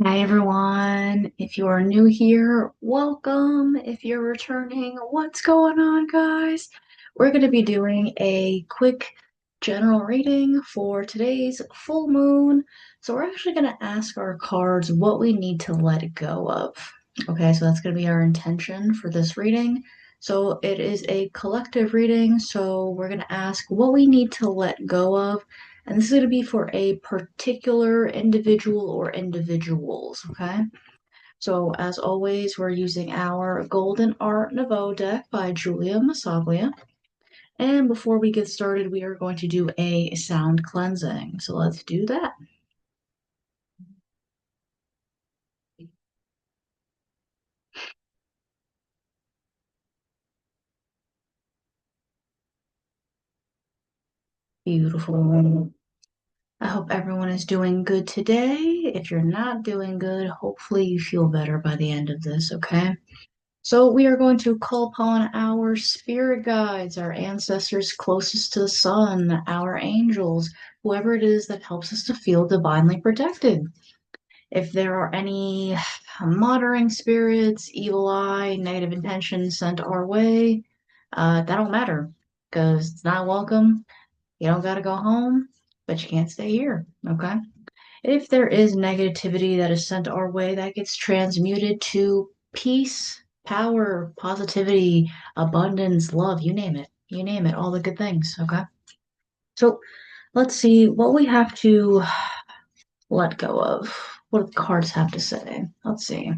Hi everyone. If you are new here, welcome. If you're returning, what's going on, guys? We're going to be doing a quick general reading for today's full moon. So we're actually going to ask our cards what we need to let go of. Okay, so that's going to be our intention for this reading. So it is a collective reading, so we're going to ask what we need to let go of, and this is going to be for a particular individual or individuals, okay? So, as always, we're using our Golden Art Nouveau deck by Julia Massaglia. And before we get started, we are going to do a sound cleansing. So, let's do that. Beautiful. I hope everyone is doing good today. If you're not doing good, hopefully you feel better by the end of this, okay? So we are going to call upon our spirit guides, our ancestors closest to the sun, our angels, whoever it is that helps us to feel divinely protected. If there are any monitoring spirits, evil eye, negative intentions sent our way, that don't matter because it's not welcome. You don't got to go home, but you can't stay here, okay? If there is negativity that is sent our way, that gets transmuted to peace, power, positivity, abundance, love, you name it. You name it, all the good things, okay? So let's see what we have to let go of. What do the cards have to say? Let's see.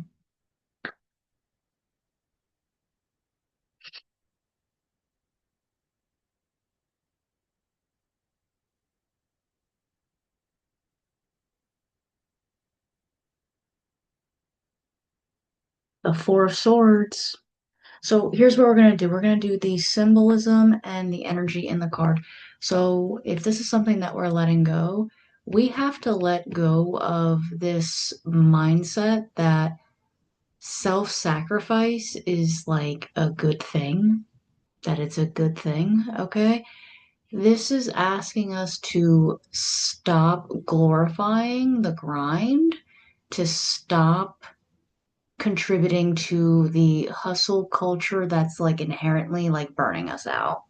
The Four of Swords. So here's what we're going to do. We're going to do the symbolism and the energy in the card. So if this is something that we're letting go, we have to let go of this mindset that self-sacrifice is like a good thing, that it's a good thing, okay? This is asking us to stop glorifying the grind, to stop contributing to the hustle culture that's like inherently like burning us out.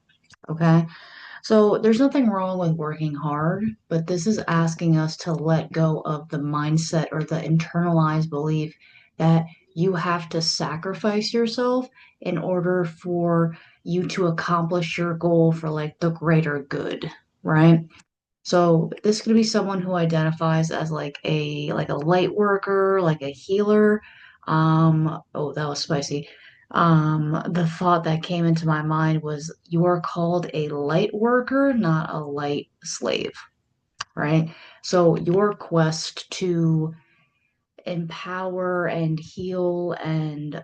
Okay. So there's nothing wrong with working hard, but this is asking us to let go of the mindset or the internalized belief that you have to sacrifice yourself in order for you to accomplish your goal for like the greater good, right? So this could be someone who identifies as like a light worker, like a healer. Oh, that was spicy. The thought that came into my mind was you are called a light worker, not a light slave, right? So your quest to empower and heal and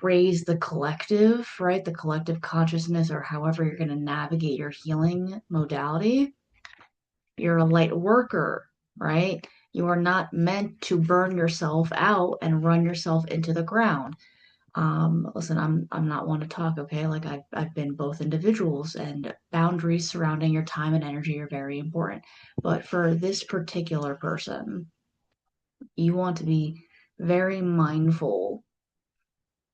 raise the collective, right? The collective consciousness, or however you're going to navigate your healing modality, you're a light worker, right? You are not meant to burn yourself out and run yourself into the ground. Listen, I'm not one to talk, okay? Like I've been both individuals, and boundaries surrounding your time and energy are very important. But for this particular person, you want to be very mindful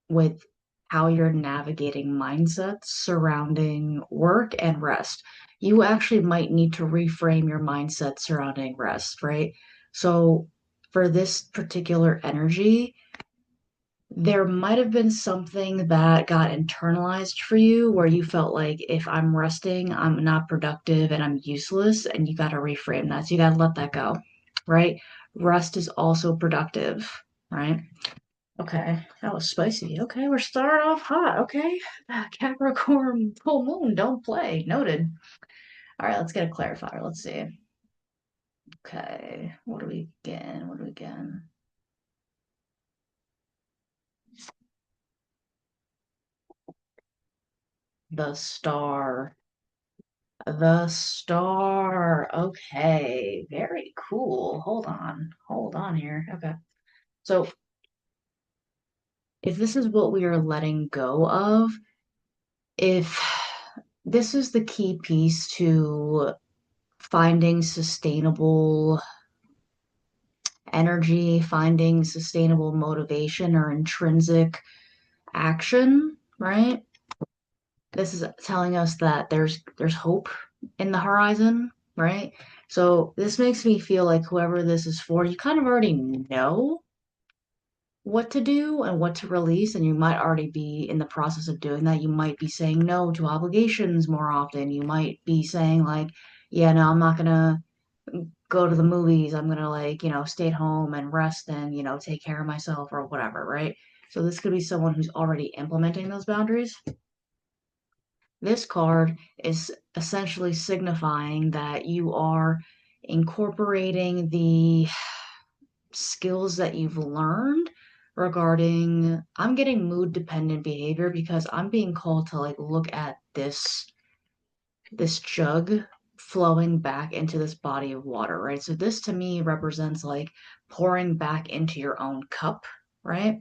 with how you're navigating mindsets surrounding work and rest. You actually might need to reframe your mindset surrounding rest, right? So, for this particular energy, there might have been something that got internalized for you where you felt like if I'm resting, I'm not productive and I'm useless, and you got to reframe that. So, you got to let that go, right? Rest is also productive, right? Okay, that was spicy. Okay, we're starting off hot. Okay, Capricorn full moon, don't play. Noted. All right, let's get a clarifier. Let's see. Okay, what do we get? What do we get? The star. The star. Okay, very cool. Hold on. Hold on here. Okay. So, if this is what we are letting go of, if this is the key piece to finding sustainable energy, finding sustainable motivation or intrinsic action, right? This is telling us that there's hope in the horizon, right? So this makes me feel like whoever this is for, you kind of already know what to do and what to release, and you might already be in the process of doing that. You might be saying no to obligations more often. You might be saying like, yeah, no, I'm not gonna go to the movies. I'm gonna like, stay at home and rest and, take care of myself or whatever, right? So this could be someone who's already implementing those boundaries. This card is essentially signifying that you are incorporating the skills that you've learned regarding, I'm getting mood dependent behavior because I'm being called to like look at this jug flowing back into this body of water, right? So this to me represents like pouring back into your own cup, right?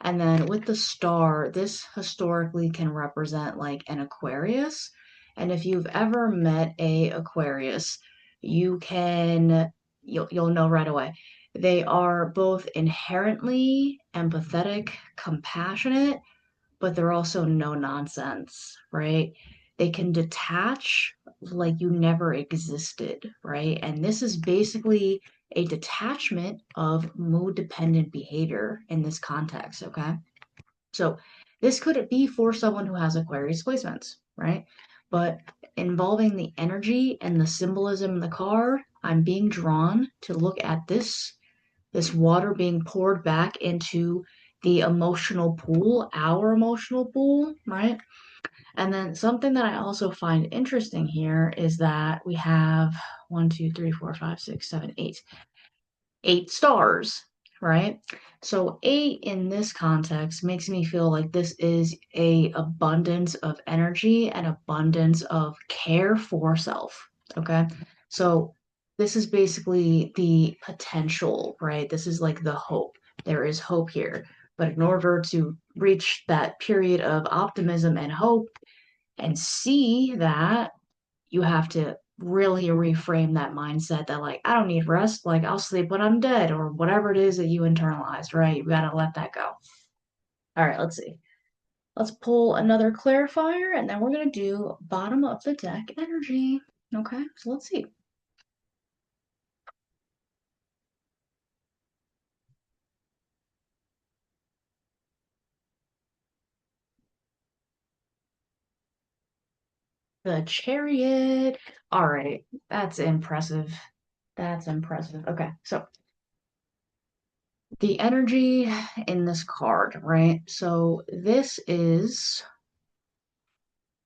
And then with the star, this historically can represent like an Aquarius. And if you've ever met a Aquarius, you'll know right away. They are both inherently empathetic, compassionate, but they're also no nonsense, right? They can detach like you never existed, right? And this is basically a detachment of mood dependent behavior in this context, okay? So this could be for someone who has Aquarius placements, right? But involving the energy and the symbolism in the card, I'm being drawn to look at this water being poured back into the emotional pool, our emotional pool, right? And then something that I also find interesting here is that we have one, two, three, four, five, six, seven, eight stars, right? So eight in this context makes me feel like this is a abundance of energy and abundance of care for self. Okay. So this is basically the potential, right? This is like the hope. There is hope here. But in order to reach that period of optimism and hope and see that, you have to really reframe that mindset that like I don't need rest, like I'll sleep when I'm dead or whatever it is that you internalized, right? You got to let that go. All right, let's see. Let's pull another clarifier and then we're going to do bottom of the deck energy. Okay, so let's see. The Chariot. All right, that's impressive. That's impressive. Okay, so the energy in this card, right? So this is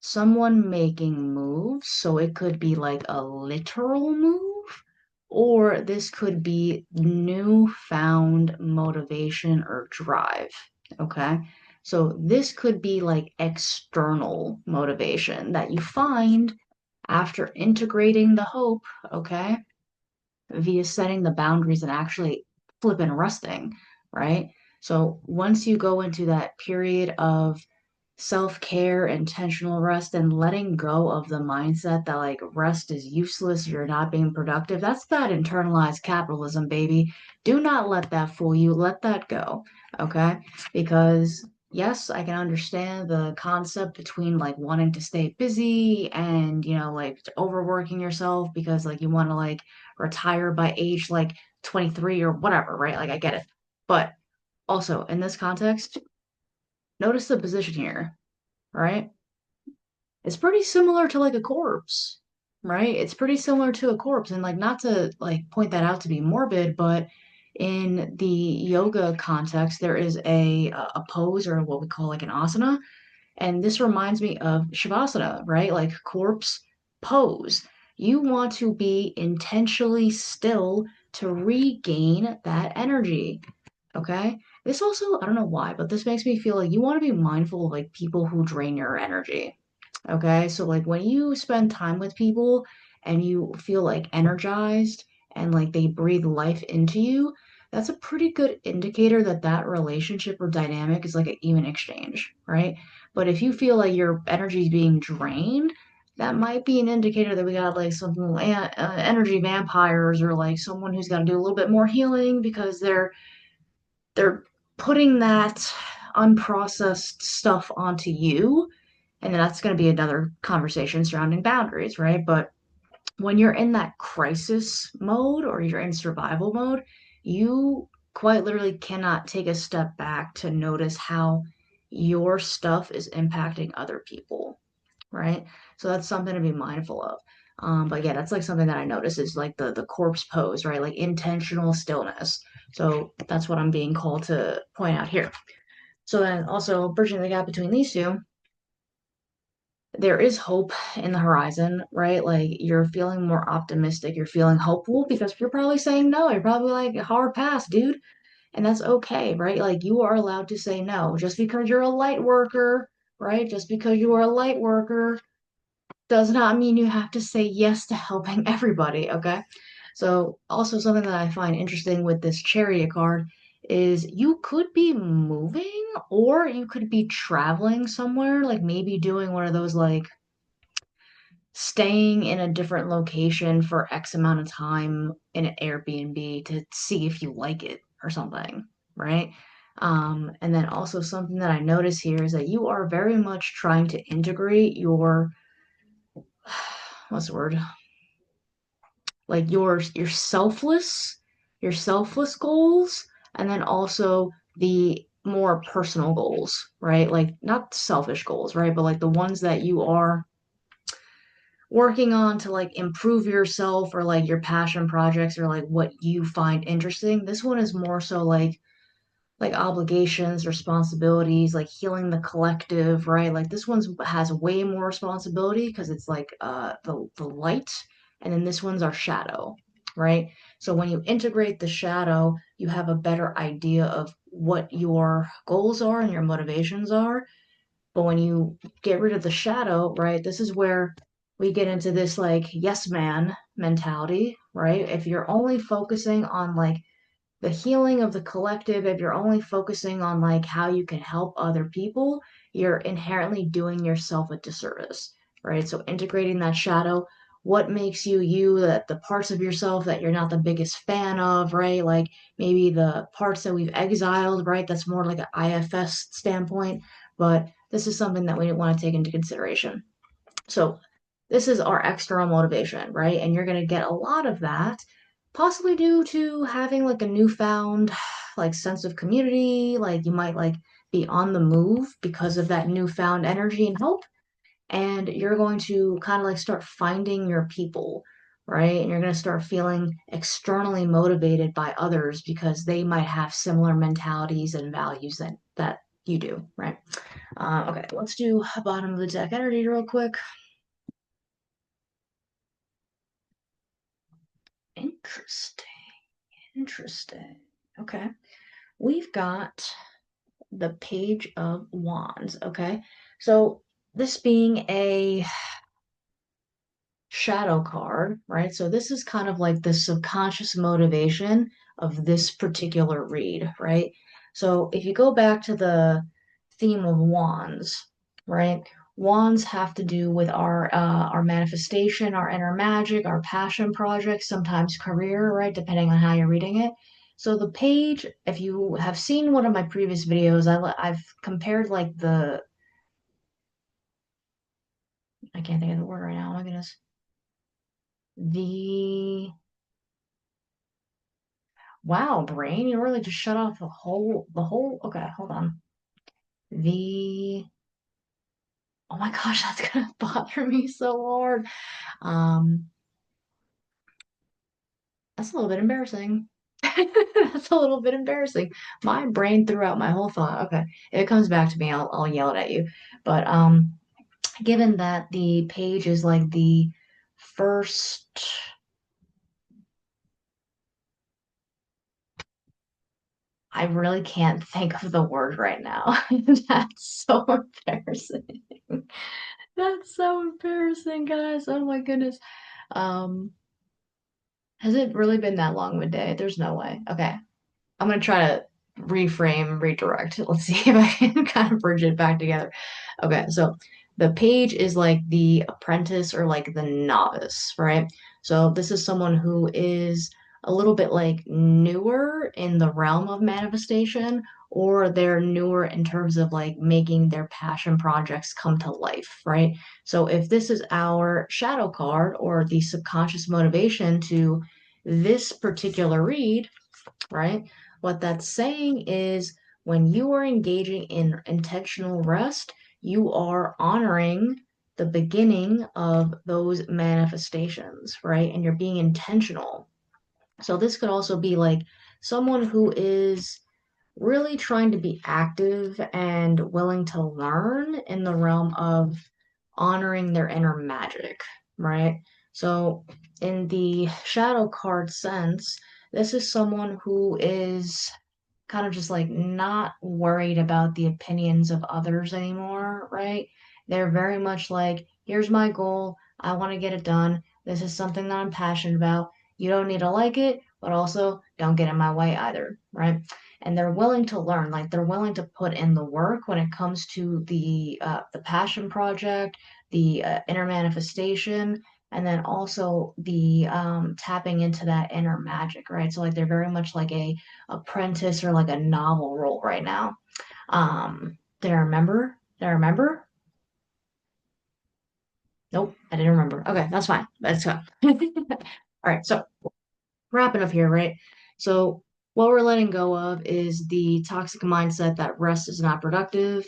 someone making moves. So it could be like a literal move, or this could be newfound motivation or drive. Okay. So this could be like external motivation that you find after integrating the hope, okay, via setting the boundaries and actually flipping resting, right? So once you go into that period of self-care, intentional rest, and letting go of the mindset that like rest is useless, you're not being productive. That's that internalized capitalism, baby. Do not let that fool you. Let that go. Okay? Because yes, I can understand the concept between like wanting to stay busy and, like overworking yourself because like you want to like retire by age like 23 or whatever, right? Like I get it. But also in this context, notice the position here, right? It's pretty similar to like a corpse, right? It's pretty similar to a corpse. And like not to like point that out to be morbid, but in the yoga context, there is a pose or what we call like an asana. And this reminds me of Shavasana, right? Like corpse pose. You want to be intentionally still to regain that energy. Okay. This also, I don't know why, but this makes me feel like you want to be mindful of like people who drain your energy. Okay. So, like, when you spend time with people and you feel like energized and like they breathe life into you, that's a pretty good indicator that that relationship or dynamic is like an even exchange, right? But if you feel like your energy is being drained, that might be an indicator that we got like some energy vampires, or like someone who's got to do a little bit more healing because they're putting that unprocessed stuff onto you. And that's going to be another conversation surrounding boundaries, right? But when you're in that crisis mode or you're in survival mode, you quite literally cannot take a step back to notice how your stuff is impacting other people, right? So that's something to be mindful of. But yeah, that's like something that I notice is like the corpse pose, right? Like intentional stillness. So that's what I'm being called to point out here. So then also bridging the gap between these two, there is hope in the horizon, right? Like you're feeling more optimistic, you're feeling hopeful because you're probably saying no. You're probably like, hard pass, dude. And that's okay, right? Like you are allowed to say no. Just because you're a light worker, right? Just because you are a light worker does not mean you have to say yes to helping everybody, okay? So, also something that I find interesting with this Chariot card is you could be moving or you could be traveling somewhere, like maybe doing one of those like staying in a different location for X amount of time in an Airbnb to see if you like it or something, right? And then also something that I notice here is that you are very much trying to integrate your what's the word? Like your selfless goals, and then also the more personal goals, right? Like not selfish goals, right? But like the ones that you are working on to like improve yourself, or like your passion projects, or like what you find interesting. This one is more so like obligations, responsibilities, like healing the collective, right? Like this one's has way more responsibility because it's like the light, and then this one's our shadow, right? So when you integrate the shadow, you have a better idea of what your goals are and your motivations are. But when you get rid of the shadow, right, this is where we get into this like yes man mentality, right? If you're only focusing on like the healing of the collective, if you're only focusing on like how you can help other people, you're inherently doing yourself a disservice, right? So integrating that shadow, what makes you you, that the parts of yourself that you're not the biggest fan of, right? Like maybe the parts that we've exiled, right? That's more like an IFS standpoint, but this is something that we want to take into consideration. So this is our external motivation, right? And you're going to get a lot of that, possibly due to having like a newfound like sense of community. Like you might like be on the move because of that newfound energy and hope. And you're going to kind of like start finding your people, right? And you're going to start feeling externally motivated by others because they might have similar mentalities and values that you do, right? Okay, let's do bottom of the deck energy real quick. Interesting. Interesting. Okay. We've got the Page of Wands. Okay. So, this being a shadow card, right? So, this is kind of like the subconscious motivation of this particular read, right? So, if you go back to the theme of wands, right? Wands have to do with our manifestation, our inner magic, our passion projects, sometimes career, right? Depending on how you're reading it. So the page, if you have seen one of my previous videos, I've compared like I can't think of the word right now. Oh my goodness. The wow, brain, you really just shut off the whole. Okay, hold on. The oh my gosh, that's gonna bother me so hard. Um, that's a little bit embarrassing. That's a little bit embarrassing. My brain threw out my whole thought. Okay, if it comes back to me, I'll yell it at you. But given that the page is like the first, I really can't think of the word right now. That's so embarrassing. That's so embarrassing, guys. Oh my goodness. Um, has it really been that long of a day? There's no way. Okay, I'm gonna try to reframe, redirect. Let's see if I can kind of bridge it back together. Okay, so the page is like the apprentice or like the novice, right? So this is someone who is a little bit like newer in the realm of manifestation, or they're newer in terms of like making their passion projects come to life, right? So if this is our shadow card or the subconscious motivation to this particular read, right? What that's saying is when you are engaging in intentional rest, you are honoring the beginning of those manifestations, right? And you're being intentional. So this could also be like someone who is really trying to be active and willing to learn in the realm of honoring their inner magic, right? So, in the shadow card sense, this is someone who is kind of just like not worried about the opinions of others anymore, right? They're very much like, here's my goal. I want to get it done. This is something that I'm passionate about. You don't need to like it, but also don't get in my way either, right? And they're willing to learn, like they're willing to put in the work when it comes to the passion project, the inner manifestation, and then also the tapping into that inner magic, right? So like they're very much like a apprentice or like a novel role right now. Did I remember? Did I remember? Nope, I didn't remember. Okay, that's fine. Let's go. All right, so wrapping up here, right? So what we're letting go of is the toxic mindset that rest is not productive.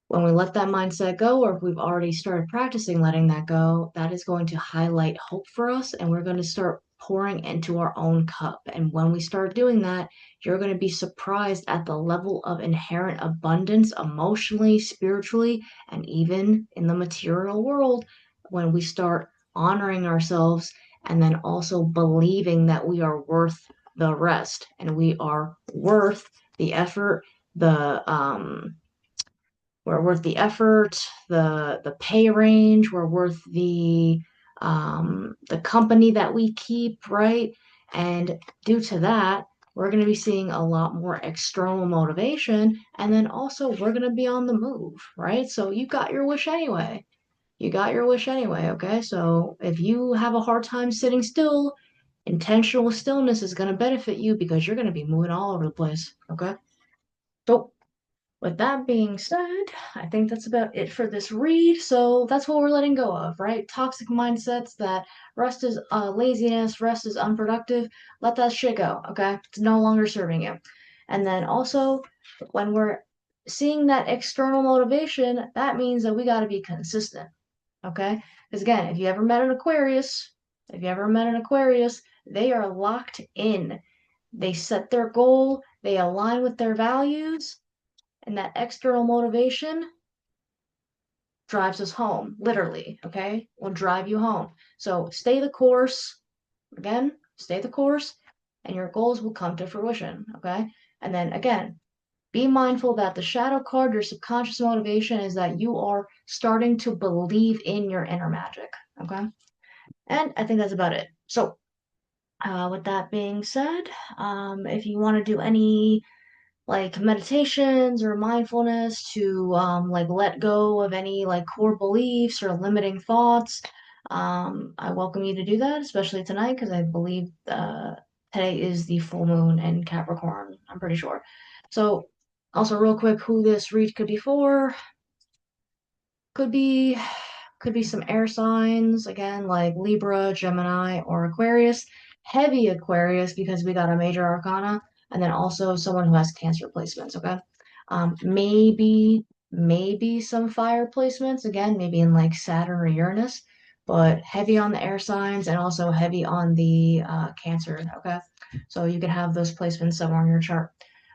When we let that mindset go, or if we've already started practicing letting that go, that is going to highlight hope for us, and we're going to start pouring into our own cup. And when we start doing that, you're going to be surprised at the level of inherent abundance emotionally, spiritually, and even in the material world when we start honoring ourselves and then also believing that we are worth the rest and we are worth the effort, the we're worth the effort, the pay range, we're worth the company that we keep, right? And due to that, we're going to be seeing a lot more external motivation, and then also we're going to be on the move, right? So you got your wish anyway. You got your wish anyway, okay? So if you have a hard time sitting still, intentional stillness is going to benefit you because you're going to be moving all over the place, okay? So with that being said, I think that's about it for this read. So that's what we're letting go of, right? Toxic mindsets that rest is laziness, rest is unproductive. Let that shit go, okay? It's no longer serving you. And then also, when we're seeing that external motivation, that means that we got to be consistent, okay? Because again, if you ever met an Aquarius, they are locked in. They set their goal, they align with their values, and that external motivation drives us home, literally, okay? Will drive you home. So stay the course, again, stay the course, and your goals will come to fruition, okay? And then again, be mindful that the shadow card, your subconscious motivation, is that you are starting to believe in your inner magic, okay? And I think that's about it. So, with that being said, if you want to do any like meditations or mindfulness to like let go of any like core beliefs or limiting thoughts, I welcome you to do that, especially tonight because I believe today is the full moon in Capricorn. I'm pretty sure. So, also real quick, who this read could be for? Could be could be some air signs again, like Libra, Gemini, or Aquarius. Heavy Aquarius because we got a major arcana, and then also someone who has Cancer placements. Okay, maybe some fire placements again, maybe in like Saturn or Uranus, but heavy on the air signs and also heavy on the Cancer. Okay, so you could have those placements somewhere on your chart.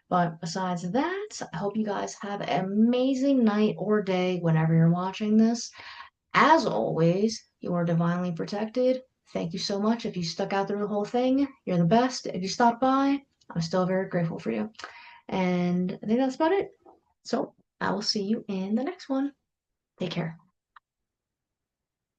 But besides that, I hope you guys have an amazing night or day whenever you're watching this. As always, you are divinely protected. Thank you so much. If you stuck out through the whole thing, you're the best. If you stopped by, I'm still very grateful for you. And I think that's about it. So I will see you in the next one. Take care.